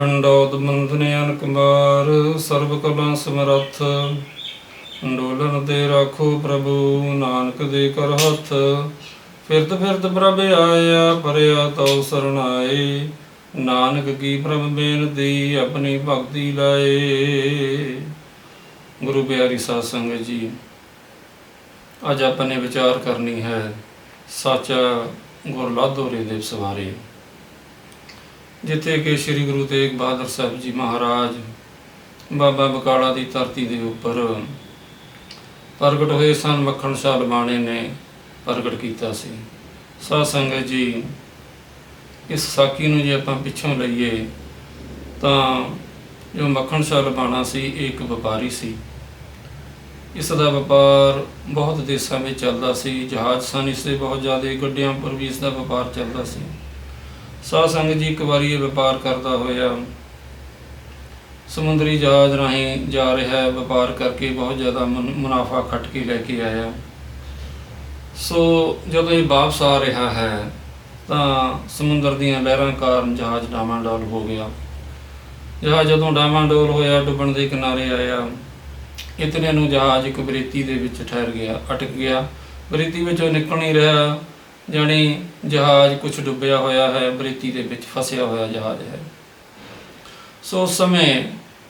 ਡੰਡੌਤ ਬੰਧਨੇ ਅਨਕਮਾਰ ਸਰਬ ਕਲਾ ਸਮਰੱਥ। ਡੋਲਨ ਤੇ ਰਾਖੋ ਪ੍ਰਭੂ ਨਾਨਕ ਦੇ ਕਰ ਹੱਥ। ਫਿਰਤ ਫਿਰਤ ਪ੍ਰਭ ਆਇਆ ਪਰਿਆ ਤਉ ਸਰਣਾਏ। ਨਾਨਕ ਕੀ ਪ੍ਰਭ ਬੇਨਤੀ ਆਪਣੀ ਭਗਤੀ ਲਾਏ। ਗੁਰੂ ਪਿਆਰੀ ਸਾਧ ਸੰਗਤ ਜੀ, ਅੱਜ ਆਪਾਂ ਨੇ ਵਿਚਾਰ ਕਰਨੀ ਹੈ ਸਾਚਾ ਗੁਰ ਲਾਧੋਰੇ ਦੇ ਸਵਾਰੇ, ਜਿੱਥੇ ਕਿ ਸ੍ਰੀ ਗੁਰੂ ਤੇਗ ਬਹਾਦਰ ਸਾਹਿਬ ਜੀ ਮਹਾਰਾਜ ਬਾਬਾ ਬਕਾਲਾ ਦੀ ਧਰਤੀ ਦੇ ਉੱਪਰ ਪ੍ਰਗਟ ਹੋਏ ਸਨ। ਮੱਖਣ ਸ਼ਾਹ ਲਮਾਣੇ ਨੇ ਪ੍ਰਗਟ ਕੀਤਾ ਸੀ। ਸਾਧ ਸੰਗਤ ਜੀ, ਇਸ ਸਾਖੀ ਨੂੰ ਜੇ ਆਪਾਂ ਪਿੱਛੋਂ ਲਈਏ ਤਾਂ ਜੋ ਮੱਖਣ ਸ਼ਾਹ ਲਮਾਣਾ ਸੀ, ਇਹ ਇੱਕ ਵਪਾਰੀ ਸੀ। ਇਸ ਦਾ ਵਪਾਰ ਬਹੁਤ ਦੇਸ਼ਾਂ ਵਿੱਚ ਚੱਲਦਾ ਸੀ। ਜਹਾਜ਼ ਸਨ ਇਸ ਦੇ ਬਹੁਤ ਜ਼ਿਆਦਾ, ਗੱਡੀਆਂ ਪਰ ਵੀ ਇਸ ਦਾ ਵਪਾਰ ਚੱਲਦਾ ਸੀ। ਸਾਧ ਸੰਗਤ ਜੀ, ਇੱਕ ਵਾਰੀ ਇਹ ਵਪਾਰ ਕਰਦਾ ਹੋਇਆ ਸਮੁੰਦਰੀ ਜਹਾਜ਼ ਰਾਹੀਂ ਜਾ ਰਿਹਾ ਹੈ। ਵਪਾਰ ਕਰਕੇ ਬਹੁਤ ਜ਼ਿਆਦਾ ਮੁਨਾਫਾ ਖੱਟ ਕੇ ਲੈ ਕੇ ਆਇਆ। ਸੋ ਜਦੋਂ ਇਹ ਵਾਪਸ ਆ ਰਿਹਾ ਹੈ ਤਾਂ ਸਮੁੰਦਰ ਦੀਆਂ ਲਹਿਰਾਂ ਕਾਰਨ ਜਹਾਜ਼ ਡਾਮਾਡੋਲ ਹੋ ਗਿਆ। ਜਹਾਜ਼ ਜਦੋਂ ਡਾਮਾਡੋਲ ਹੋਇਆ, ਡੁੱਬਣ ਦੇ ਕਿਨਾਰੇ ਆਇਆ, ਇਤਨੇ ਨੂੰ ਜਹਾਜ਼ ਇੱਕ ਬਰੇਤੀ ਦੇ ਵਿੱਚ ਠਹਿਰ ਗਿਆ, ਅਟਕ ਗਿਆ। ਬਰੇਤੀ ਵਿੱਚੋਂ ਨਿਕਲ ਨਹੀਂ ਰਿਹਾ, ਜਾਣੀ ਜਹਾਜ਼ ਕੁਛ ਡੁੱਬਿਆ ਹੋਇਆ ਹੈ, ਬਰੇਤੀ ਦੇ ਵਿੱਚ ਫਸਿਆ ਹੋਇਆ ਜਹਾਜ਼ ਹੈ। ਸੋ ਉਸ ਸਮੇਂ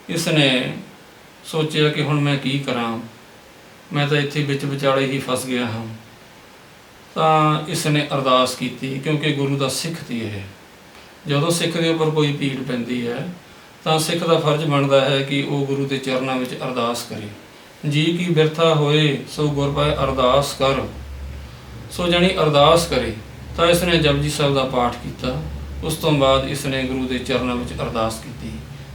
ਇਸ ਨੇ ਸੋਚਿਆ ਕਿ ਹੁਣ ਮੈਂ ਕੀ ਕਰਾਂ, ਮੈਂ ਤਾਂ ਇੱਥੇ ਵਿੱਚ ਵਿਚਾਲੇ ਹੀ ਫਸ ਗਿਆ ਹਾਂ। ਤਾਂ ਇਸ ਨੇ ਅਰਦਾਸ ਕੀਤੀ, ਕਿਉਂਕਿ ਗੁਰੂ ਦਾ ਸਿੱਖ ਸੀ ਇਹ। ਜਦੋਂ ਸਿੱਖ ਦੇ ਉੱਪਰ ਕੋਈ ਪੀੜ ਪੈਂਦੀ ਹੈ ਤਾਂ ਸਿੱਖ ਦਾ ਫਰਜ਼ ਬਣਦਾ ਹੈ ਕਿ ਉਹ ਗੁਰੂ ਦੇ ਚਰਨਾਂ ਵਿੱਚ ਅਰਦਾਸ ਕਰੇ। ਜੀ ਕੀ ਬਿਰਥਾ ਹੋਏ ਸੋ ਗੁਰ ਪਾਏ ਅਰਦਾਸ ਕਰ। ਸੋ ਜਾਣੀ ਅਰਦਾਸ ਕਰੇ। ਤਾਂ ਇਸ ਨੇ ਜਪਜੀ ਸਾਹਿਬ ਦਾ ਪਾਠ ਕੀਤਾ। ਉਸ ਤੋਂ ਬਾਅਦ ਇਸ ਨੇ ਗੁਰੂ ਦੇ ਚਰਨਾਂ ਵਿੱਚ ਅਰਦਾਸ ਕੀਤੀ।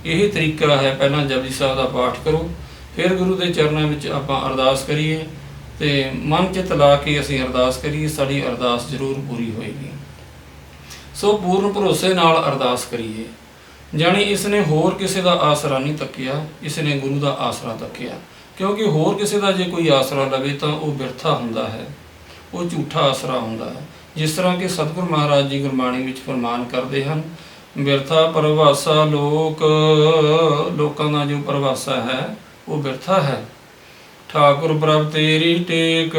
ਇਹ ਤਰੀਕਾ ਹੈ, ਪਹਿਲਾਂ ਜਪਜੀ ਸਾਹਿਬ ਦਾ ਪਾਠ ਕਰੋ, ਫਿਰ ਗੁਰੂ ਦੇ ਚਰਨਾਂ ਵਿੱਚ ਆਪਾਂ ਅਰਦਾਸ ਕਰੀਏ ਅਤੇ ਮਨ ਚਿੱਤ ਲਾ ਕੇ ਅਸੀਂ ਅਰਦਾਸ ਕਰੀਏ, ਸਾਡੀ ਅਰਦਾਸ ਜ਼ਰੂਰ ਪੂਰੀ ਹੋਏਗੀ। ਸੋ ਪੂਰਨ ਭਰੋਸੇ ਨਾਲ ਅਰਦਾਸ ਕਰੀਏ। ਜਾਣੀ ਇਸ ਨੇ ਹੋਰ ਕਿਸੇ ਦਾ ਆਸਰਾ ਨਹੀਂ ਤੱਕਿਆ, ਇਸ ਨੇ ਗੁਰੂ ਦਾ ਆਸਰਾ ਤੱਕਿਆ। ਕਿਉਂਕਿ ਹੋਰ ਕਿਸੇ ਦਾ ਜੇ ਕੋਈ ਆਸਰਾ ਲਵੇ ਤਾਂ ਉਹ ਬਿਰਥਾ ਹੁੰਦਾ ਹੈ, ਉਹ ਝੂਠਾ ਆਸਰਾ ਹੁੰਦਾ ਹੈ। ਜਿਸ ਤਰ੍ਹਾਂ ਕਿ ਸਤਿਗੁਰੂ ਮਹਾਰਾਜ ਜੀ ਗੁਰਬਾਣੀ ਵਿੱਚ ਫਰਮਾਨ ਕਰਦੇ ਹਨ, ਬਿਰਥਾ ਪਰਵਾਸਾ ਲੋਕ। ਲੋਕਾਂ ਦਾ ਜੋ ਪਰਵਾਸਾ ਹੈ ਉਹ ਬਿਰਥਾ ਹੈ। ਠਾਕੁਰ ਪ੍ਰਭ ਤੇਰੀ ਟੇਕ।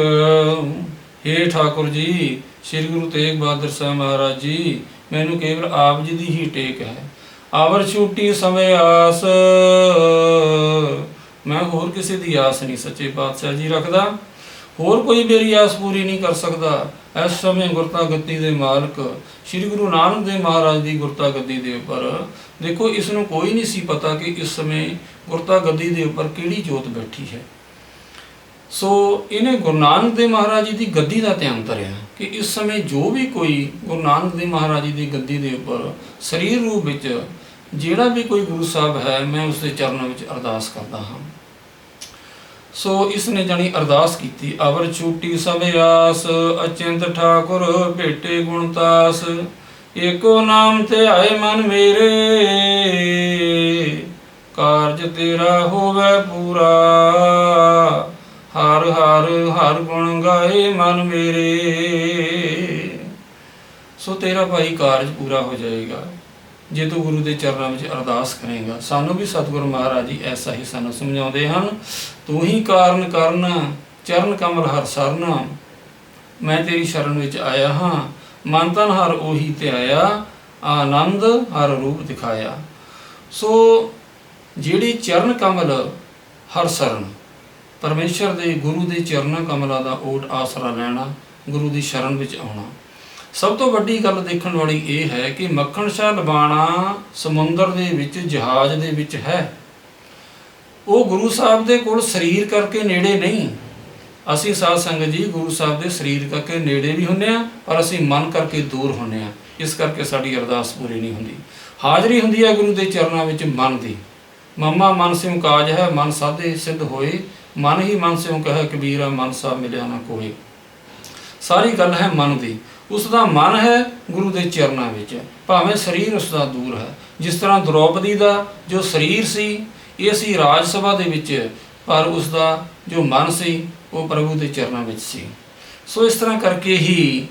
ਹੇ ਠਾਕੁਰ ਜੀ, ਸ੍ਰੀ ਗੁਰੂ ਤੇਗ ਬਹਾਦਰ ਸਾਹਿਬ ਮਹਾਰਾਜ ਜੀ, ਮੈਨੂੰ ਕੇਵਲ ਆਪ ਜੀ ਦੀ ਹੀ ਟੇਕ ਹੈ। ਆਵਰ ਛੂਟੀ ਸਮੇਂ ਆਸ। ਮੈਂ ਹੋਰ ਕਿਸੇ ਦੀ ਆਸ ਨਹੀਂ ਸੱਚੇ ਪਾਤਸ਼ਾਹ ਜੀ ਰੱਖਦਾ। ਹੋਰ ਕੋਈ ਮੇਰੀ ਆਸ ਪੂਰੀ ਨਹੀਂ ਕਰ ਸਕਦਾ। ਇਸ ਸਮੇਂ ਗੁਰਤਾ ਗੱਦੀ ਦੇ ਮਾਲਕ ਸ੍ਰੀ ਗੁਰੂ ਨਾਨਕ ਦੇਵ ਮਹਾਰਾਜ ਦੀ ਗੁਰਤਾ ਗੱਦੀ ਦੇ ਉੱਪਰ ਦੇਖੋ, ਇਸ ਨੂੰ ਕੋਈ ਨਹੀਂ ਸੀ ਪਤਾ ਕਿ ਇਸ ਸਮੇਂ ਗੁਰਤਾ ਗੱਦੀ ਦੇ ਉੱਪਰ ਕਿਹੜੀ ਜੋਤ ਬੈਠੀ ਹੈ। ਸੋ ਇਹਨੇ ਗੁਰੂ ਨਾਨਕ ਦੇਵ ਮਹਾਰਾਜ ਜੀ ਦੀ ਗੱਦੀ ਦਾ ਧਿਆਨ ਧਰਿਆ ਕਿ ਇਸ ਸਮੇਂ ਜੋ ਵੀ ਕੋਈ ਗੁਰੂ ਨਾਨਕ ਦੇਵ ਮਹਾਰਾਜ ਜੀ ਦੀ ਗੱਦੀ ਦੇ ਉੱਪਰ ਸਰੀਰ ਰੂਪ ਵਿੱਚ ਜਿਹੜਾ ਵੀ ਕੋਈ ਗੁਰੂ ਸਾਹਿਬ ਹੈ, ਮੈਂ ਉਸ ਦੇ ਚਰਨਾਂ ਵਿੱਚ ਅਰਦਾਸ ਕਰਦਾ ਹਾਂ। ਸੋ ਇਸ ਨੇ ਜਾਣੀ ਅਰਦਾਸ ਕੀਤੀ। ਅਵਰ ਛੂਟੀ ਸਭ ਆਸ, ਅਚਿੰਤ ਠਾਕੁਰ ਭੇਟੇ ਗੁਣਤਾਸ। ਏਕੋ ਨਾਮ ਤੇ ਆਏ ਮਨ ਮੇਰੇ, ਕਾਰਜ ਤੇਰਾ ਹੋਵੇ ਪੂਰਾ। ਹਰ ਹਰ ਹਰ ਗੁਣ ਗਾਏ ਮਨ ਮੇਰੇ। ਸੋ ਤੇਰਾ ਭਾਈ ਕਾਰਜ ਪੂਰਾ ਹੋ ਜਾਏਗਾ ਜੇ ਤੂੰ ਗੁਰੂ ਦੇ ਚਰਨਾਂ ਵਿੱਚ ਅਰਦਾਸ ਕਰੇਗਾ। ਸਾਨੂੰ ਵੀ ਸਤਿਗੁਰੂ ਮਹਾਰਾਜ ਜੀ ਐਸਾ ਹੀ ਸਾਨੂੰ ਸਮਝਾਉਂਦੇ ਹਨ। ਤੂੰ ਹੀ ਕਾਰਨ ਕਰਨ, ਚਰਨ ਕਮਲ ਹਰ ਸਰਨ। ਮੈਂ ਤੇਰੀ ਸ਼ਰਨ ਵਿੱਚ ਆਇਆ ਹਾਂ, ਮਨ ਤਨ ਹਰ ਉਹੀ ਤੇ ਆਇਆ, ਆਨੰਦ ਹਰ ਰੂਪ ਦਿਖਾਇਆ। ਸੋ ਜਿਹੜੀ ਚਰਨ ਕਮਲ ਹਰ ਸਰਨ, ਪਰਮੇਸ਼ਰ ਦੇ ਗੁਰੂ ਦੇ ਚਰਨਾਂ ਕਮਲਾਂ ਦਾ ਓਟ ਆਸਰਾ ਲੈਣਾ, ਗੁਰੂ ਦੀ ਸ਼ਰਨ ਵਿੱਚ ਆਉਣਾ। ਸਭ ਤੋਂ ਵੱਡੀ ਗੱਲ ਦੇਖਣ ਵਾਲੀ ਇਹ ਹੈ ਕਿ ਮੱਖਣ ਸ਼ਾਹ ਲਮਾਣਾ ਸਮੁੰਦਰ ਦੇ ਵਿੱਚ ਜਹਾਜ਼ ਦੇ ਵਿੱਚ ਹੈ। ਉਹ ਗੁਰੂ ਸਾਹਿਬ ਦੇ ਕੋਲ ਸਰੀਰ ਕਰਕੇ ਨੇੜੇ ਨਹੀਂ। ਅਸੀਂ ਸਾਧ ਸੰਗਤ ਜੀ ਗੁਰੂ ਸਾਹਿਬ ਦੇ ਸਰੀਰ ਕਰਕੇ ਨੇੜੇ ਵੀ ਹੁੰਦੇ ਹਾਂ, ਪਰ ਅਸੀਂ ਮਨ ਕਰਕੇ ਦੂਰ ਹੁੰਦੇ ਹਾਂ। ਇਸ ਕਰਕੇ ਸਾਡੀ ਅਰਦਾਸ ਪੂਰੀ ਨਹੀਂ ਹੁੰਦੀ। ਹਾਜ਼ਰੀ ਹੁੰਦੀ ਹੈ ਗੁਰੂ ਦੇ ਚਰਨਾਂ ਵਿੱਚ ਮਨ ਦੀ। ਮਮਾ ਮਨ ਸਿਉ ਕਾਜ ਹੈ, ਮਨ ਸਾਧੇ ਸਿੱਧ ਹੋਏ। ਮਨ ਹੀ ਮਨ ਸਿਉ ਕਹੈ ਕਬੀਰਾ, ਮਨ ਸਾ ਮਿਲਿਆ ਨਾ ਕੋਏ। ਸਾਰੀ ਗੱਲ ਹੈ ਮਨ ਦੀ। ਉਸ ਦਾ ਮਨ ਹੈ ਗੁਰੂ ਦੇ ਚਰਨਾਂ ਵਿੱਚ, ਭਾਵੇਂ ਸਰੀਰ ਉਸ ਦਾ ਦੂਰ ਹੈ। ਜਿਸ ਤਰ੍ਹਾਂ ਦ੍ਰੋਪਦੀ ਦਾ ਜੋ ਸਰੀਰ ਸੀ ਇਹ ਸੀ ਰਾਜ ਸਭਾ ਦੇ ਵਿੱਚ, ਪਰ ਉਸ ਦਾ ਜੋ ਮਨ ਸੀ ਉਹ ਪ੍ਰਭੂ ਦੇ ਚਰਨਾਂ ਵਿੱਚ ਸੀ। ਸੋ ਇਸ ਤਰ੍ਹਾਂ ਕਰਕੇ ਹੀ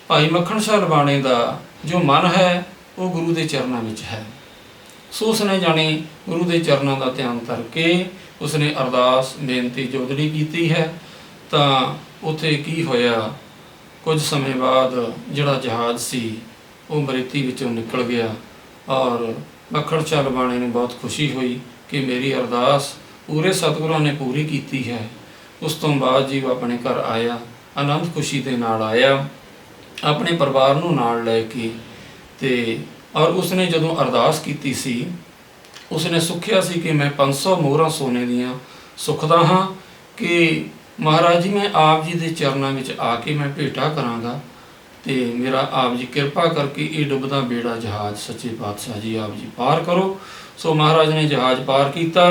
ਭਾਈ ਮੱਖਣ ਸ਼ਾਹ ਲਮਾਣੇ ਦਾ ਜੋ ਮਨ ਹੈ ਉਹ ਗੁਰੂ ਦੇ ਚਰਨਾਂ ਵਿੱਚ ਹੈ। ਸੋ ਉਸਨੇ ਜਾਣੀ ਗੁਰੂ ਦੇ ਚਰਨਾਂ ਦਾ ਧਿਆਨ ਧਰ ਕੇ ਉਸਨੇ ਅਰਦਾਸ ਬੇਨਤੀ ਜੋਦੜੀ ਕੀਤੀ ਹੈ। ਤਾਂ ਉੱਥੇ ਕੀ ਹੋਇਆ, ਕੁਝ ਸਮੇਂ ਬਾਅਦ ਜਿਹੜਾ ਜਹਾਜ਼ ਸੀ ਉਹ ਮਰੇਤੀ ਵਿੱਚੋਂ ਨਿਕਲ ਗਿਆ ਔਰ ਮੱਖਣ ਚੰਦ ਬਾਣੇ ਨੂੰ ਬਹੁਤ ਖੁਸ਼ੀ ਹੋਈ ਕਿ ਮੇਰੀ ਅਰਦਾਸ ਪੂਰੇ ਸਤਿਗੁਰਾਂ ਨੇ ਪੂਰੀ ਕੀਤੀ ਹੈ। ਉਸ ਤੋਂ ਬਾਅਦ ਜੀ ਉਹ ਆਪਣੇ ਘਰ ਆਇਆ, ਆਨੰਦ ਖੁਸ਼ੀ ਦੇ ਨਾਲ ਆਇਆ, ਆਪਣੇ ਪਰਿਵਾਰ ਨੂੰ ਨਾਲ ਲੈ ਕੇ। ਤੇ ਔਰ ਉਸਨੇ ਜਦੋਂ ਅਰਦਾਸ ਕੀਤੀ ਸੀ, ਉਸਨੇ ਸੁੱਖਿਆ ਸੀ ਕਿ ਮੈਂ 500 ਮੋਹਰਾਂ ਸੋਨੇ ਦੀਆਂ ਸੁੱਖਦਾ ਹਾਂ ਕਿ ਮਹਾਰਾਜ ਜੀ ਮੈਂ ਆਪ ਜੀ ਦੇ ਚਰਨਾਂ ਵਿੱਚ ਆ ਕੇ ਮੈਂ ਭੇਟਾ ਕਰਾਂਗਾ ਤੇ ਮੇਰਾ ਆਪ ਜੀ ਕਿਰਪਾ ਕਰਕੇ ਇਹ ਡੁੱਬਦਾ ਬੇੜਾ ਜਹਾਜ਼ ਸੱਚੇ ਪਾਤਸ਼ਾਹ ਜੀ ਆਪ ਜੀ ਪਾਰ ਕਰੋ। ਸੋ ਮਹਾਰਾਜ ਨੇ ਜਹਾਜ਼ ਪਾਰ ਕੀਤਾ।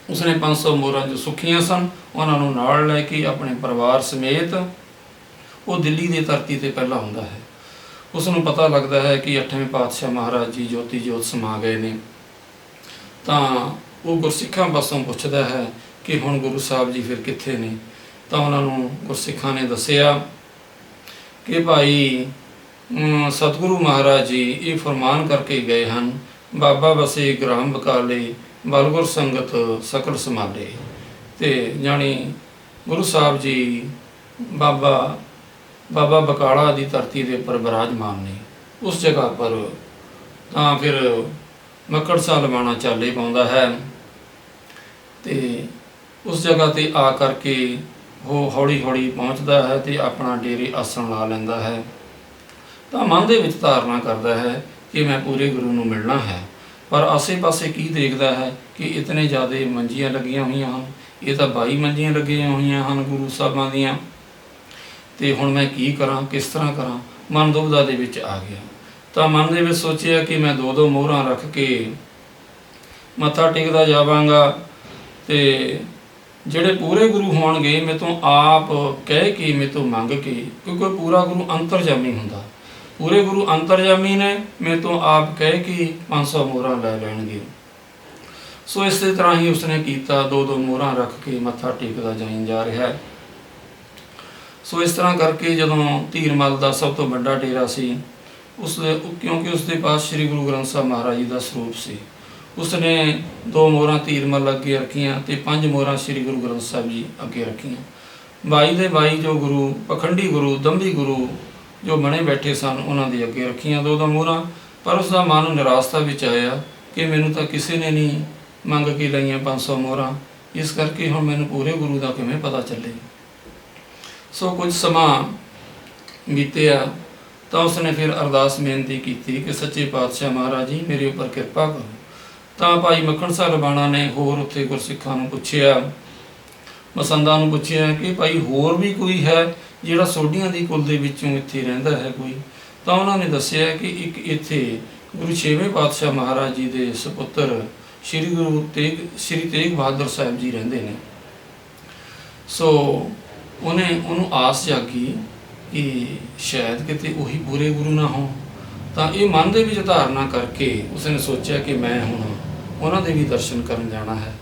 ਉਸਨੇ 500 ਮੋਹਰਾਂ ਜੋ ਸੁੱਖੀਆਂ ਸਨ ਉਹਨਾਂ ਨੂੰ ਨਾਲ ਲੈ ਕੇ ਆਪਣੇ ਪਰਿਵਾਰ ਸਮੇਤ ਉਹ ਦਿੱਲੀ ਦੀ ਧਰਤੀ ਤੇ ਪਹਿਲਾਂ ਆਉਂਦਾ ਹੈ। ਉਸ ਨੂੰ ਪਤਾ ਲੱਗਦਾ ਹੈ ਕਿ 8ਵੇਂ ਪਾਤਸ਼ਾਹ ਮਹਾਰਾਜ ਜੀ ਜੋਤੀ ਜੋਤ ਸਮਾ ਗਏ ਨੇ। ਤਾਂ ਉਹ ਗੁਰਸਿੱਖਾਂ ਪਾਸੋਂ ਪੁੱਛਦਾ ਹੈ ਕਿ ਹੁਣ ਗੁਰੂ ਸਾਹਿਬ ਜੀ ਫਿਰ ਕਿੱਥੇ ਨੇ। ਤਾਂ ਉਹਨਾਂ ਨੂੰ ਗੁਰਸਿੱਖਾਂ ਨੇ ਦੱਸਿਆ ਕਿ ਭਾਈ ਸਤਿਗੁਰੂ ਮਹਾਰਾਜ ਜੀ ਇਹ ਫਰਮਾਨ ਕਰਕੇ ਗਏ ਹਨ, ਬਾਬਾ ਬਸੇ ਗ੍ਰਾਮ ਬਕਾਲੇ ਬਲਗੁਰ ਸੰਗਤ ਸਕਲ ਸਮਾਲੇ। ਤੇ ਜਾਣੀ ਗੁਰੂ ਸਾਹਿਬ ਜੀ ਬਾਬਾ ਬਕਾਲਾ ਦੀ ਧਰਤੀ ਦੇ ਉੱਪਰ ਬਿਰਾਜਮਾਨ ਨੇ ਉਸ ਜਗ੍ਹਾ ਪਰ। ਤਾਂ ਫਿਰ ਮੱਕੜ ਸਾਹਿਬ ਲਵਾਣਾ ਚਾਲੇ ਪਾਉਂਦਾ ਹੈ ਤੇ ਉਸ ਜਗ੍ਹਾ ਤੇ ਆ ਕਰਕੇ ਉਹ ਹੌਲੀ ਹੌਲੀ ਪਹੁੰਚਦਾ ਹੈ ਤੇ ਆਪਣਾ ਡੇਰੇ ਆਸਣ ਲਾ ਲੈਂਦਾ ਹੈ। ਤਾਂ ਮਨ ਦੇ ਵਿੱਚ ਧਾਰਨਾ ਕਰਦਾ ਹੈ ਕਿ ਮੈਂ ਪੂਰੇ ਗੁਰੂ ਨੂੰ ਮਿਲਣਾ ਹੈ। ਪਰ ਆਸੇ-ਪਾਸੇ ਕੀ ਦੇਖਦਾ ਹੈ ਕਿ ਇਤਨੇ ਜ਼ਿਆਦਾ ਮੰਜੀਆਂ ਲੱਗੀਆਂ ਹੋਈਆਂ ਹਨ, ਇਹ ਤਾਂ 22 ਮੰਜੀਆਂ ਲੱਗੀਆਂ ਹੋਈਆਂ ਹਨ ਗੁਰੂ ਸਾਹਿਬਾਂ ਦੀਆਂ। ਤੇ ਹੁਣ ਮੈਂ ਕੀ ਕਰਾਂ, ਕਿਸ ਤਰ੍ਹਾਂ ਕਰਾਂ, ਮਨ ਦੁਬਿਧਾ ਦੇ ਵਿੱਚ ਆ ਗਿਆ। ਤਾਂ ਮਨ ਦੇ ਵਿੱਚ ਸੋਚਿਆ ਕਿ ਮੈਂ 2-2 ਮੋਹਰਾਂ ਰੱਖ ਕੇ ਮੱਥਾ ਟੇਕਦਾ ਜਾਵਾਂਗਾ ਤੇ ਜਿਹੜੇ ਪੂਰੇ ਗੁਰੂ ਹੋਣਗੇ ਮੇਰੇ ਤੋਂ ਆਪ ਕਹਿ ਕੇ ਮੇਰੇ ਤੋਂ ਮੰਗ ਕੇ, ਕਿਉਂਕਿ ਪੂਰਾ ਗੁਰੂ ਅੰਤਰਜਾਮੀ ਹੁੰਦਾ, ਪੂਰੇ ਗੁਰੂ ਅੰਤਰਜਾਮੀ ਨੇ, ਮੇਰੇ ਤੋਂ ਆਪ ਕਹਿ ਕੇ 500 ਮੋਹਰਾਂ ਲੈ ਲੈਣਗੇ। ਸੋ ਇਸੇ ਤਰ੍ਹਾਂ ਹੀ ਉਸਨੇ ਕੀਤਾ, 2-2 ਮੋਹਰਾਂ ਰੱਖ ਕੇ ਮੱਥਾ ਟੇਕਦਾ ਜਾਈ ਜਾ ਰਿਹਾ ਹੈ। ਸੋ ਇਸ ਤਰ੍ਹਾਂ ਕਰਕੇ ਜਦੋਂ ਧੀਰਮਲ ਦਾ ਸਭ ਤੋਂ ਵੱਡਾ ਡੇਰਾ ਸੀ ਕਿਉਂਕਿ ਉਸਦੇ ਪਾਸ ਸ੍ਰੀ ਗੁਰੂ ਗ੍ਰੰਥ ਸਾਹਿਬ ਮਹਾਰਾਜ ਜੀ ਦਾ ਸਰੂਪ ਸੀ, ਉਸਨੇ 2 ਮੋਹਰਾਂ ਧੀਰਮਲ ਅੱਗੇ ਰੱਖੀਆਂ ਤੇ 5 ਮੋਹਰਾਂ ਸ੍ਰੀ ਗੁਰੂ ਗ੍ਰੰਥ ਸਾਹਿਬ ਜੀ ਅੱਗੇ ਰੱਖੀਆਂ। 22 ਦੇ 22 ਜੋ ਗੁਰੂ, ਪਖੰਡੀ ਗੁਰੂ, ਦੰਭੀ ਗੁਰੂ ਜੋ ਬਣੇ ਬੈਠੇ ਸਨ ਉਹਨਾਂ ਦੇ ਅੱਗੇ ਰੱਖੀਆਂ 2-2 ਮੋਹਰਾਂ। ਪਰ ਉਸਦਾ ਮਨ ਨਿਰਾਸ਼ਤਾ ਵਿੱਚ ਆਇਆ ਕਿ ਮੈਨੂੰ ਤਾਂ ਕਿਸੇ ਨੇ ਨਹੀਂ ਮੰਗ ਕੇ ਲਈਆਂ 500 ਮੋਹਰਾਂ, ਇਸ ਕਰਕੇ ਹੁਣ ਮੈਨੂੰ ਪੂਰੇ ਗੁਰੂ ਦਾ ਕਿਵੇਂ ਪਤਾ ਚੱਲੇ। ਸੋ ਕੁਝ ਸਮਾਂ ਬੀਤਿਆ ਤਾਂ ਉਸਨੇ ਫਿਰ ਅਰਦਾਸ ਬੇਨਤੀ ਕੀਤੀ ਕਿ ਸੱਚੇ ਪਾਤਸ਼ਾਹ ਮਹਾਰਾਜ ਜੀ ਮੇਰੇ ਉੱਪਰ ਕਿਰਪਾ ਕਰੋ। ਤਾਂ ਭਾਈ ਮੱਖਣ ਸਾਹਿਬ ਲਵਾਣਾ ਨੇ ਹੋਰ ਉੱਥੇ ਗੁਰਸਿੱਖਾਂ ਨੂੰ ਪੁੱਛਿਆ, ਮਸੰਦਾਂ ਨੂੰ ਪੁੱਛਿਆ ਕਿ ਭਾਈ ਹੋਰ ਵੀ ਕੋਈ ਹੈ ਜਿਹੜਾ ਸੋਢੀਆਂ ਦੀ ਕੁਲ ਦੇ ਵਿੱਚੋਂ ਇੱਥੇ ਰਹਿੰਦਾ ਹੈ ਕੋਈ। ਤਾਂ ਉਹਨਾਂ ਨੇ ਦੱਸਿਆ ਕਿ ਇੱਕ ਇੱਥੇ ਗੁਰੂ 6ਵੇਂ ਪਾਤਸ਼ਾਹ ਮਹਾਰਾਜ ਜੀ ਦੇ ਸੁਪੁੱਤਰ ਸ਼੍ਰੀ ਤੇਗ ਬਹਾਦਰ ਸਾਹਿਬ ਜੀ ਰਹਿੰਦੇ ਨੇ। ਸੋ ਉਹਨੂੰ ਆਸ ਜਾਗੀ ਕਿ ਸ਼ਾਇਦ ਕਿਤੇ ਉਹੀ ਪੂਰੇ ਗੁਰੂ ਨਾ ਹੋਣ। ਤਾਂ ਇਹ ਮਨ ਦੇ ਵਿੱਚ ਧਾਰਨਾ ਕਰਕੇ ਉਸਨੇ ਸੋਚਿਆ ਕਿ ਮੈਂ ਹੁਣ ਉਹਨਾਂ ਦੇ ਵੀ ਦਰਸ਼ਨ ਕਰਨ ਜਾਣਾ ਹੈ।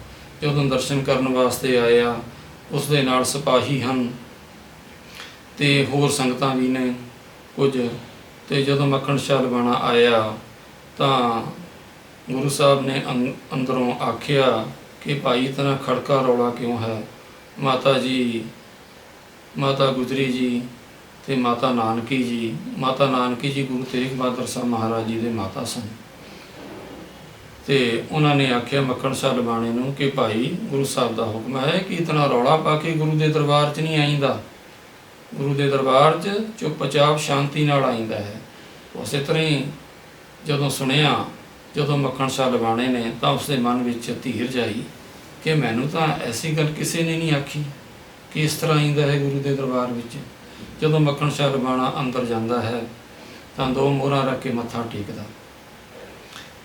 ਜਦੋਂ ਦਰਸ਼ਨ ਕਰਨ ਵਾਸਤੇ ਆਇਆ, ਉਸ ਦੇ ਨਾਲ ਸਿਪਾਹੀ ਹਨ ਤੇ ਹੋਰ ਸੰਗਤਾਂ ਵੀ ਨੇ ਕੁਝ। ਤੇ ਜਦੋਂ ਮੱਖਣ ਸ਼ਾਹ ਲਵਾਣਾ ਆਇਆ ਤਾਂ ਗੁਰੂ ਸਾਹਿਬ ਨੇ ਅੰਦਰੋਂ ਆਖਿਆ ਕਿ ਭਾਈ ਇਤਨਾ ਖੜਕਾ ਰੌਲਾ ਕਿਉਂ ਹੈ। ਮਾਤਾ ਜੀ, ਮਾਤਾ ਗੁਜਰੀ ਜੀ ਤੇ ਮਾਤਾ ਨਾਨਕੀ ਜੀ ਗੁਰੂ ਤੇਗ ਬਹਾਦਰ ਸਾਹਿਬ ਮਹਾਰਾਜ ਜੀ ਦੇ ਮਾਤਾ ਸਨ। ਤੇ ਉਹਨਾਂ ਨੇ ਆਖਿਆ ਮੱਖਣ ਸ਼ਾਹ ਲਵਾਣੇ ਨੂੰ ਕਿ ਭਾਈ ਗੁਰੂ ਸਾਹਿਬ ਦਾ ਹੁਕਮ ਹੈ ਕਿ ਇਤਨਾ ਰੌਲਾ ਪਾ ਕੇ ਗੁਰੂ ਦੇ ਦਰਬਾਰ 'ਚ ਨਹੀਂ ਆਈਂਦਾ, ਗੁਰੂ ਦੇ ਦਰਬਾਰ 'ਚ ਚੁੱਪਚਾਪ ਸ਼ਾਂਤੀ ਨਾਲ ਆਈਂਦਾ ਹੈ। ਉਸੇ ਤਰ੍ਹਾਂ ਹੀ ਜਦੋਂ ਸੁਣਿਆ, ਜਦੋਂ ਮੱਖਣ ਸ਼ਾਹ ਲਵਾਣੇ ਨੇ, ਤਾਂ ਉਸਦੇ ਮਨ ਵਿੱਚ ਧੀਰਜ ਆਈ ਕਿ ਮੈਨੂੰ ਤਾਂ ਐਸੀ ਗੱਲ ਕਿਸੇ ਨੇ ਨਹੀਂ ਆਖੀ ਕਿ ਇਸ ਤਰ੍ਹਾਂ ਆਈਂਦਾ ਹੈ ਗੁਰੂ ਦੇ ਦਰਬਾਰ ਵਿੱਚ। ਜਦੋਂ ਮੱਖਣ ਸ਼ਾਹ ਲਵਾਣਾ ਅੰਦਰ ਜਾਂਦਾ ਹੈ ਤਾਂ 2 ਮੋਹਰਾਂ ਰੱਖ ਕੇ ਮੱਥਾ ਟੇਕਦਾ,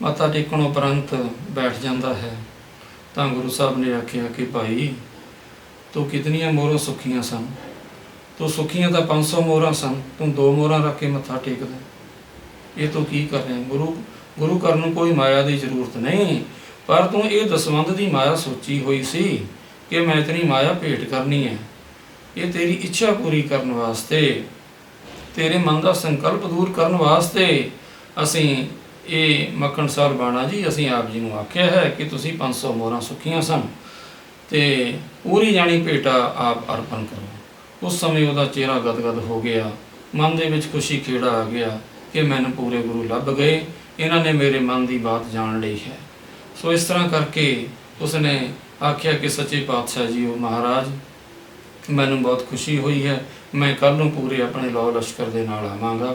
ਮੱਥਾ ਟੇਕਣ ਉਪਰੰਤ ਬੈਠ ਜਾਂਦਾ ਹੈ। ਤਾਂ ਗੁਰੂ ਸਾਹਿਬ ਨੇ ਆਖਿਆ ਕਿ ਭਾਈ ਤੂੰ ਕਿਤਨੀਆਂ ਮੋਹਰਾਂ ਸੁੱਖੀਆਂ ਸਨ, ਤੂੰ ਸੁੱਖੀਆਂ ਤਾਂ 500 ਮੋਹਰਾਂ ਸਨ, ਤੂੰ 2 ਮੋਹਰਾਂ ਰੱਖ ਕੇ ਮੱਥਾ ਟੇਕਦਾ, ਇਹ ਤੂੰ ਕੀ ਕਰ ਰਿਹਾ। ਗੁਰੂ ਕਰਨ ਨੂੰ ਕੋਈ ਮਾਇਆ ਦੀ ਜ਼ਰੂਰਤ ਨਹੀਂ, ਪਰ ਤੂੰ ਇਹ ਦਸਵੰਧ ਦੀ ਮਾਇਆ ਸੋਚੀ ਹੋਈ ਸੀ ਕਿ ਮੈਂ ਇਤਨੀ ਮਾਇਆ ਭੇਟ ਕਰਨੀ ਹੈ। ਇਹ ਤੇਰੀ ਇੱਛਾ ਪੂਰੀ ਕਰਨ ਵਾਸਤੇ, ਤੇਰੇ ਮਨ ਦਾ ਸੰਕਲਪ ਦੂਰ ਕਰਨ ਵਾਸਤੇ ਅਸੀਂ ਇਹ ਮੱਖਣ ਸਾਲ ਬਾਣਾ ਜੀ, ਅਸੀਂ ਆਪ ਜੀ ਨੂੰ ਆਖਿਆ ਹੈ ਕਿ ਤੁਸੀਂ 500 ਮੋਹਰਾਂ ਸੁੱਕੀਆਂ ਸਨ ਤੇ ਪੂਰੀ ਜਾਣੀ ਭੇਟਾ ਆਪ ਅਰਪਣ ਕਰੋ। ਉਸ ਸਮੇਂ ਉਹਦਾ ਚਿਹਰਾ ਗਦਗਦ ਹੋ ਗਿਆ, ਮਨ ਦੇ ਵਿੱਚ ਖੁਸ਼ੀ ਖੇੜਾ ਆ ਗਿਆ ਕਿ ਮੈਨੂੰ ਪੂਰੇ ਗੁਰੂ ਲੱਭ ਗਏ, ਇਹਨਾਂ ਨੇ ਮੇਰੇ ਮਨ ਦੀ ਬਾਤ ਜਾਣ ਲਈ ਹੈ। ਸੋ ਇਸ ਤਰ੍ਹਾਂ ਕਰਕੇ ਉਸਨੇ ਆਖਿਆ ਕਿ ਸੱਚੇ ਪਾਤਸ਼ਾਹ ਜੀ, ਉਹ ਮਹਾਰਾਜ, ਮੈਨੂੰ ਬਹੁਤ ਖੁਸ਼ੀ ਹੋਈ ਹੈ, ਮੈਂ ਕੱਲ੍ਹ ਨੂੰ ਪੂਰੇ ਆਪਣੇ ਲੋ ਲਸ਼ਕਰ ਦੇ ਨਾਲ ਆਵਾਂਗਾ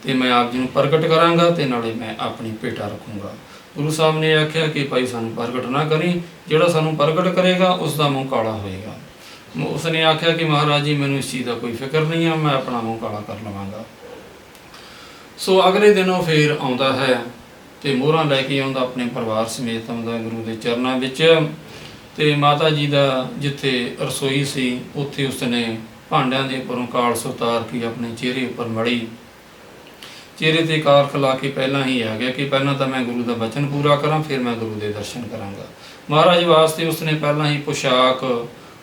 ਤੇ ਮੈਂ ਆਪ ਜੀ ਨੂੰ ਪ੍ਰਗਟ ਕਰਾਂਗਾ ਤੇ ਨਾਲੇ ਮੈਂ ਆਪਣੀ ਭੇਟਾ ਰੱਖੂੰਗਾ। ਗੁਰੂ ਸਾਹਿਬ ਨੇ ਆਖਿਆ ਕਿ ਭਾਈ ਸਾਨੂੰ ਪ੍ਰਗਟ ਨਾ ਕਰੀ, ਜਿਹੜਾ ਸਾਨੂੰ ਪ੍ਰਗਟ ਕਰੇਗਾ ਉਸ ਦਾ ਮੂੰਹ ਕਾਲਾ ਹੋਏਗਾ। ਉਸਨੇ ਆਖਿਆ ਕਿ ਮਹਾਰਾਜ ਜੀ, ਮੈਨੂੰ ਇਸ ਚੀਜ਼ ਦਾ ਕੋਈ ਫਿਕਰ ਨਹੀਂ ਆ, ਮੈਂ ਆਪਣਾ ਮੂੰਹ ਕਾਲਾ ਕਰ ਲਵਾਂਗਾ। ਸੋ ਅਗਲੇ ਦਿਨ ਉਹ ਫੇਰ ਆਉਂਦਾ ਹੈ ਤੇ ਮੋਹਰਾਂ ਲੈ ਕੇ ਆਉਂਦਾ, ਆਪਣੇ ਪਰਿਵਾਰ ਸਮੇਤ ਆਉਂਦਾ ਗੁਰੂ ਦੇ ਚਰਨਾਂ ਵਿੱਚ। ਤੇ ਮਾਤਾ ਜੀ ਦਾ ਜਿੱਥੇ ਰਸੋਈ ਸੀ ਉੱਥੇ ਉਸਨੇ ਭਾਂਡਿਆਂ ਦੇ ਉੱਪਰੋਂ ਕਾਲਸ ਉਤਾਰ ਕੇ ਆਪਣੇ ਚਿਹਰੇ ਉੱਪਰ ਮੜੀ। ਚਿਹਰੇ ਤੇ ਕਾਰਖ ਲਾ ਕੇ ਪਹਿਲਾਂ ਹੀ ਆ ਗਿਆ ਕਿ ਪਹਿਲਾਂ ਤਾਂ ਮੈਂ ਗੁਰੂ ਦਾ ਬਚਨ ਪੂਰਾ ਕਰਾਂ, ਫਿਰ ਮੈਂ ਗੁਰੂ ਦੇ ਦਰਸ਼ਨ ਕਰਾਂਗਾ। ਮਹਾਰਾਜ ਵਾਸਤੇ ਉਸਨੇ ਪਹਿਲਾਂ ਹੀ ਪੁਸ਼ਾਕ,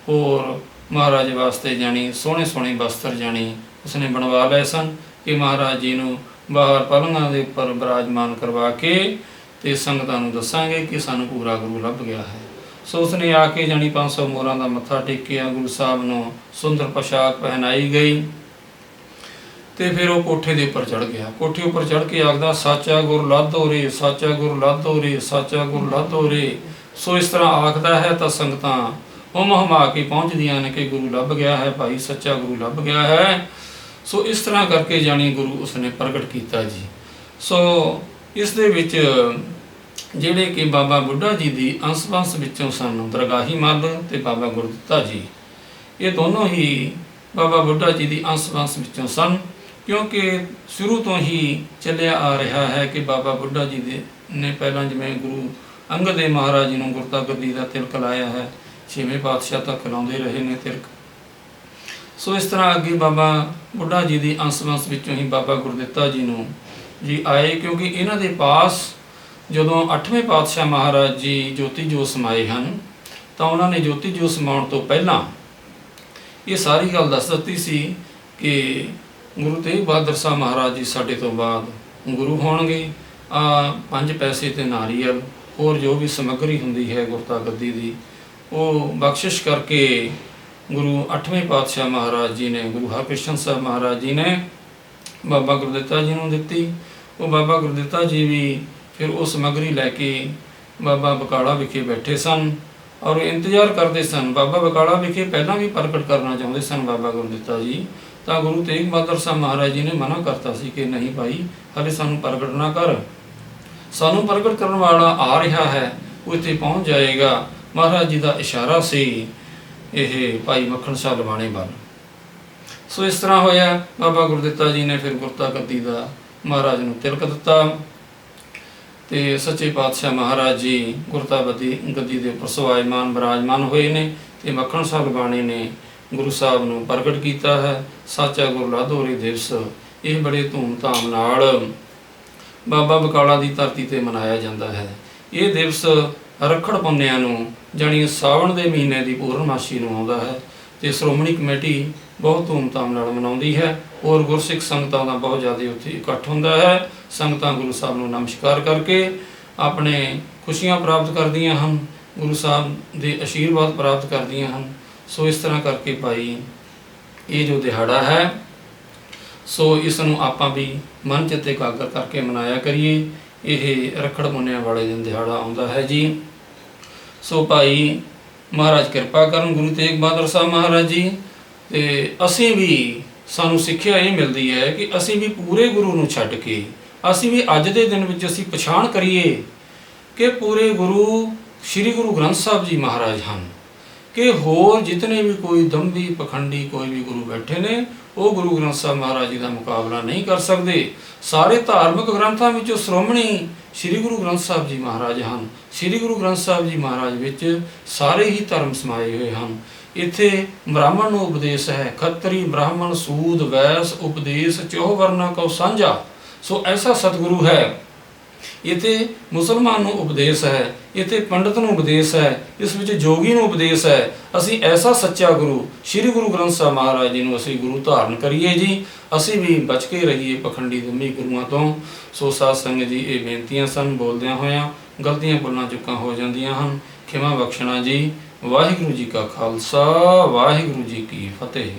ਹੋਰ ਮਹਾਰਾਜ ਵਾਸਤੇ ਜਾਣੀ ਸੋਹਣੇ ਸੋਹਣੇ ਵਸਤਰ ਜਾਣੀ ਉਸਨੇ ਬਣਵਾ ਲਏ ਸਨ ਕਿ ਮਹਾਰਾਜ ਜੀ ਨੂੰ ਬਾਹਰ ਪਲੰਘਾਂ ਦੇ ਉੱਪਰ ਬਿਰਾਜਮਾਨ ਕਰਵਾ ਕੇ ਤੇ ਸੰਗਤਾਂ ਨੂੰ ਦੱਸਾਂਗੇ ਕਿ ਸਾਨੂੰ ਪੂਰਾ ਗੁਰੂ ਲੱਭ ਗਿਆ ਹੈ। ਸੋ ਉਸਨੇ ਆ ਕੇ ਜਾਣੀ 500 ਮੋਹਰਾਂ ਦਾ ਮੱਥਾ ਟੇਕਿਆ, ਗੁਰੂ ਸਾਹਿਬ ਨੂੰ ਸੁੰਦਰ ਪੋਸ਼ਾਕ ਪਹਿਨਾਈ ਗਈ ਤੇ ਫਿਰ ਉਹ ਕੋਠੇ ਦੇ ਉੱਪਰ ਚੜ੍ਹ ਗਿਆ। ਕੋਠੇ ਉੱਪਰ ਚੜ੍ਹ ਕੇ ਆਖਦਾ, ਸਾਚਾ ਗੁਰ ਲਾਧੋ ਰੇ, ਸਾਚਾ ਗੁਰ ਲਾਧੋ ਰੇ, ਸਾਚਾ ਗੁਰ ਲਾਧੋ ਰੇ। ਸੋ ਇਸ ਤਰ੍ਹਾਂ ਆਖਦਾ ਹੈ ਤਾਂ ਸੰਗਤਾਂ ਹੁਮ ਹੁਮਾ ਕੇ ਪਹੁੰਚਦੀਆਂ ਨੇ ਕਿ ਗੁਰੂ ਲੱਭ ਗਿਆ ਹੈ, ਭਾਈ ਸੱਚਾ ਗੁਰੂ ਲੱਭ ਗਿਆ ਹੈ। ਸੋ ਇਸ ਤਰ੍ਹਾਂ ਕਰਕੇ ਜਾਣੀ ਗੁਰੂ ਉਸਨੇ ਪ੍ਰਗਟ ਕੀਤਾ ਜੀ। ਸੋ ਇਸ ਦੇ ਵਿੱਚ ਜਿਹੜੇ ਕਿ ਬਾਬਾ ਬੁੱਢਾ ਜੀ ਦੀ ਅੰਸ਼ ਵਿੱਚੋਂ ਸਨ ਦਰਗਾਹੀ ਮੱਲ ਤੇ ਬਾਬਾ ਗੁਰਦਿੱਤਾ ਜੀ, ਇਹ ਦੋਨੋਂ ਹੀ ਬਾਬਾ ਬੁੱਢਾ ਜੀ ਦੀ ਅੰਸ਼ ਵਿੱਚੋਂ ਸਨ, ਕਿਉਂਕਿ ਸ਼ੁਰੂ ਤੋਂ ਹੀ ਚੱਲਿਆ ਆ ਰਿਹਾ ਹੈ ਕਿ ਬਾਬਾ ਬੁੱਢਾ ਜੀ ਦੇ ਨੇ ਪਹਿਲਾਂ ਜਿਵੇਂ ਗੁਰੂ ਅੰਗਦ ਦੇਵ ਮਹਾਰਾਜ ਜੀ ਨੂੰ ਗੁਰਤਾ ਗੱਦੀ ਦਾ ਤਿਲਕ ਲਾਇਆ ਹੈ, 6ਵੇਂ ਪਾਤਸ਼ਾਹ ਤੱਕ ਲਾਉਂਦੇ ਰਹੇ ਨੇ ਤਿਲਕ। ਸੋ ਇਸ ਤਰ੍ਹਾਂ ਅੱਗੇ ਬਾਬਾ ਬੁੱਢਾ ਜੀ ਦੀ ਅੰਸ਼ ਵਿੱਚੋਂ ਹੀ ਬਾਬਾ ਗੁਰਦਿੱਤਾ ਜੀ ਨੂੰ ਜੀ ਆਏ, ਕਿਉਂਕਿ ਇਹਨਾਂ ਦੇ ਪਾਸ ਜਦੋਂ 8ਵੇਂ ਪਾਤਸ਼ਾਹ ਮਹਾਰਾਜ ਜੀ ਜੋਤੀ ਜੋਤ ਸਮਾਏ ਹਨ ਤਾਂ ਉਹਨਾਂ ਨੇ ਜੋਤੀ ਜੋਤ ਸਮਾਉਣ ਤੋਂ ਪਹਿਲਾਂ ਇਹ ਸਾਰੀ ਗੱਲ ਦੱਸ ਦਿੱਤੀ ਸੀ ਕਿ ਗੁਰੂ ਤੇਗ ਬਹਾਦਰ ਸਾਹਿਬ ਮਹਾਰਾਜ ਜੀ ਸਾਡੇ ਤੋਂ ਬਾਅਦ ਗੁਰੂ ਹੋਣਗੇ। 5 ਪੈਸੇ ਤੇ ਨਾਰੀਅਲ ਹੋਰ ਜੋ ਵੀ ਸਮੱਗਰੀ ਹੁੰਦੀ ਹੈ ਗੁਰਤਾ ਗੱਦੀ ਦੀ, ਉਹ ਬਖਸ਼ਿਸ਼ ਕਰਕੇ ਗੁਰੂ 8ਵੇਂ ਪਾਤਸ਼ਾਹ ਮਹਾਰਾਜ ਜੀ ਨੇ, ਗੁਰੂ ਹਰਕ੍ਰਿਸ਼ਨ ਸਾਹਿਬ ਮਹਾਰਾਜ ਜੀ ਨੇ ਬਾਬਾ ਗੁਰਦਿੱਤਾ ਜੀ ਨੂੰ ਦਿੱਤੀ। ਉਹ ਬਾਬਾ ਗੁਰਦਿੱਤਾ ਜੀ ਵੀ ਫਿਰ ਉਹ ਸਮੱਗਰੀ ਲੈ ਕੇ ਬਾਬਾ ਬਕਾਲਾ ਵਿਖੇ ਬੈਠੇ ਸਨ ਔਰ ਇੰਤਜ਼ਾਰ ਕਰਦੇ ਸਨ। ਬਾਬਾ ਬਕਾਲਾ ਵਿਖੇ ਪਹਿਲਾਂ ਵੀ ਪ੍ਰਗਟ ਕਰਨਾ ਚਾਹੁੰਦੇ ਸਨ ਬਾਬਾ ਗੁਰਦਿੱਤਾ ਜੀ, ਤਾਂ ਗੁਰੂ ਤੇਗ ਬਹਾਦਰ ਸਾਹਿਬ ਮਹਾਰਾਜ ਜੀ ਨੇ ਮਨਾ ਕਰਤਾ ਸੀ ਕਿ ਨਹੀਂ ਭਾਈ, ਹਾਲੇ ਸਾਨੂੰ ਪ੍ਰਗਟ ਨਾ ਕਰ, ਸਾਨੂੰ ਪ੍ਰਗਟ ਕਰਨ ਵਾਲਾ ਆ ਰਿਹਾ ਹੈ, ਉਹ ਇੱਥੇ ਪਹੁੰਚ ਜਾਏਗਾ। ਮਹਾਰਾਜ ਜੀ ਦਾ ਇਸ਼ਾਰਾ ਸੀ ਇਹ ਭਾਈ ਮੱਖਣ ਸ਼ਾਹ ਲਵਾਣੇ ਵੱਲ। ਸੋ ਇਸ ਤਰ੍ਹਾਂ ਹੋਇਆ, ਬਾਬਾ ਗੁਰਦਿੱਤਾ ਜੀ ਨੇ ਫਿਰ ਗੁਰਤਾ ਗੱਦੀ ਦਾ ਮਹਾਰਾਜ ਨੂੰ ਤਿਲਕ ਦਿੱਤਾ ਤੇ ਸੱਚੇ ਪਾਤਸ਼ਾਹ ਮਹਾਰਾਜ ਜੀ ਗੁਰਤਾ ਗੱਦੀ ਦੇ ਉੱਪਰ ਸਵਾਇਮਾਨ ਬਿਰਾਜਮਾਨ ਹੋਏ ਨੇ ਤੇ ਮੱਖਣ ਸ਼ਾਹ ਲਵਾਣੇ ਨੇ ਗੁਰੂ ਸਾਹਿਬ ਨੂੰ ਪ੍ਰਗਟ ਕੀਤਾ ਹੈ। ਸਾਚਾ ਗੁਰ ਲਾਧੋ ਰੇ ਦਿਵਸ ਇਹ ਬੜੇ ਧੂਮ-ਧਾਮ ਨਾਲ ਬਾਬਾ ਬਕਾਲਾ ਦੀ ਧਰਤੀ ਤੇ ਮਨਾਇਆ ਜਾਂਦਾ ਹੈ। ਇਹ ਦਿਵਸ ਰੱਖੜ ਪੁੰਨਿਆਂ ਨੂੰ ਜਾਣੀ ਸਾਵਣ ਦੇ ਮਹੀਨੇ ਦੀ ਪੂਰਨਮਾਸ਼ੀ ਨੂੰ ਆਉਂਦਾ ਹੈ ਤੇ ਸ਼੍ਰੋਮਣੀ ਕਮੇਟੀ ਬਹੁਤ ਧੂਮ-ਧਾਮ ਨਾਲ ਮਨਾਉਂਦੀ ਹੈ ਔਰ ਗੁਰਸਿੱਖ ਸੰਗਤਾਂ ਦਾ ਬਹੁਤ ਜ਼ਿਆਦਾ ਉੱਥੇ ਇਕੱਠ ਹੁੰਦਾ ਹੈ। ਸੰਗਤਾਂ ਗੁਰੂ ਸਾਹਿਬ ਨੂੰ ਨਮਸਕਾਰ ਕਰਕੇ ਆਪਣੇ ਖੁਸ਼ੀਆਂ ਪ੍ਰਾਪਤ ਕਰਦੀਆਂ ਹਨ, ਗੁਰੂ ਸਾਹਿਬ ਦੇ ਆਸ਼ੀਰਵਾਦ ਪ੍ਰਾਪਤ ਕਰਦੀਆਂ ਹਨ। ਸੋ ਇਸ ਤਰ੍ਹਾਂ ਕਰਕੇ ਭਾਈ ਇਹ ਜੋ ਦਿਹਾੜਾ ਹੈ ਸੋ ਇਸ ਨੂੰ ਆਪਾਂ ਵੀ ਮਨ ਚਿੱਤ ਇਕਾਗਰ ਕਰਕੇ ਮਨਾਇਆ ਕਰੀਏ। ਇਹ ਰੱਖੜ ਪੁੰਨਿਆਂ ਵਾਲੇ ਦਿਨ ਦਿਹਾੜਾ ਆਉਂਦਾ ਹੈ ਜੀ। ਸੋ ਭਾਈ ਮਹਾਰਾਜ ਕਿਰਪਾ ਕਰਨ ਗੁਰੂ ਤੇਗ ਬਹਾਦਰ ਸਾਹਿਬ ਮਹਾਰਾਜ ਜੀ, ਤੇ ਅਸੀਂ ਵੀ ਸਾਨੂੰ ਸਿੱਖਿਆ ਇਹ ਮਿਲਦੀ ਹੈ ਕਿ ਅਸੀਂ ਵੀ ਪੂਰੇ ਗੁਰੂ ਨੂੰ ਛੱਡ ਕੇ ਅਸੀਂ ਵੀ ਅੱਜ ਦੇ ਦਿਨ ਵਿੱਚ ਅਸੀਂ ਪਛਾਣ ਕਰੀਏ ਕਿ ਪੂਰੇ ਗੁਰੂ ਸ੍ਰੀ ਗੁਰੂ ਗ੍ਰੰਥ ਸਾਹਿਬ ਜੀ ਮਹਾਰਾਜ ਹਨ, ਕਿ ਹੋਰ ਜਿਤਨੇ ਵੀ ਕੋਈ ਦੰਭੀ ਪਖੰਡੀ ਕੋਈ ਵੀ ਗੁਰੂ ਬੈਠੇ ਨੇ ਉਹ ਗੁਰੂ ਗ੍ਰੰਥ ਸਾਹਿਬ ਮਹਾਰਾਜ ਜੀ ਦਾ ਮੁਕਾਬਲਾ ਨਹੀਂ ਕਰ ਸਕਦੇ। ਸਾਰੇ ਧਾਰਮਿਕ ਗ੍ਰੰਥਾਂ ਵਿੱਚੋਂ ਸ਼੍ਰੋਮਣੀ ਸ੍ਰੀ ਗੁਰੂ ਗ੍ਰੰਥ ਸਾਹਿਬ ਜੀ ਮਹਾਰਾਜ ਹਨ। ਸ੍ਰੀ ਗੁਰੂ ਗ੍ਰੰਥ ਸਾਹਿਬ ਜੀ ਮਹਾਰਾਜ ਵਿੱਚ ਸਾਰੇ ਹੀ ਧਰਮ ਸਮਾਏ ਹੋਏ ਹਨ। ਇੱਥੇ ਬ੍ਰਾਹਮਣ ਨੂੰ ਉਪਦੇਸ਼ ਹੈ, ਖੱਤਰੀ ਬ੍ਰਾਹਮਣ ਸੂਦ ਵੈਸ ਉਪਦੇਸ਼ ਚੌਹ ਵਰਨਾ ਕਉ ਸਾਂਝਾ। ਸੋ ਐਸਾ ਸਤਿਗੁਰੂ ਹੈ ਇੱਥੇ ਮੁਸਲਮਾਨ ਨੂੰ ਉਪਦੇਸ਼ ਹੈ, ਇੱਥੇ ਪੰਡਤ ਨੂੰ ਉਪਦੇਸ਼ ਹੈ, ਇਸ ਵਿੱਚ ਜੋਗੀ ਨੂੰ ਉਪਦੇਸ਼ ਹੈ। ਅਸੀਂ ਐਸਾ ਸੱਚਾ ਗੁਰੂ ਸ੍ਰੀ ਗੁਰੂ ਗ੍ਰੰਥ ਸਾਹਿਬ ਮਹਾਰਾਜ ਜੀ ਨੂੰ ਅਸੀਂ ਗੁਰੂ ਧਾਰਨ ਕਰੀਏ ਜੀ। ਅਸੀਂ ਵੀ ਬਚ ਕੇ ਰਹੀਏ ਪਖੰਡੀ ਧੰਮੀ ਗੁਰੂਆਂ ਤੋਂ। ਸੋ ਸਾਧ ਸੰਗਤ ਜੀ, ਇਹ ਬੇਨਤੀਆਂ ਸਨ। ਬੋਲਦਿਆਂ ਹੋਇਆਂ ਗਲਤੀਆਂ ਭੁੱਲਾਂ ਚੁੱਕਾਂ ਹੋ ਜਾਂਦੀਆਂ ਹਨ, ਖਿਮਾ ਬਖਸ਼ਣਾ ਜੀ। ਵਾਹਿਗੁਰੂ ਜੀ ਕਾ ਖਾਲਸਾ, ਵਾਹਿਗੁਰੂ ਜੀ ਕੀ ਫਤਿਹ।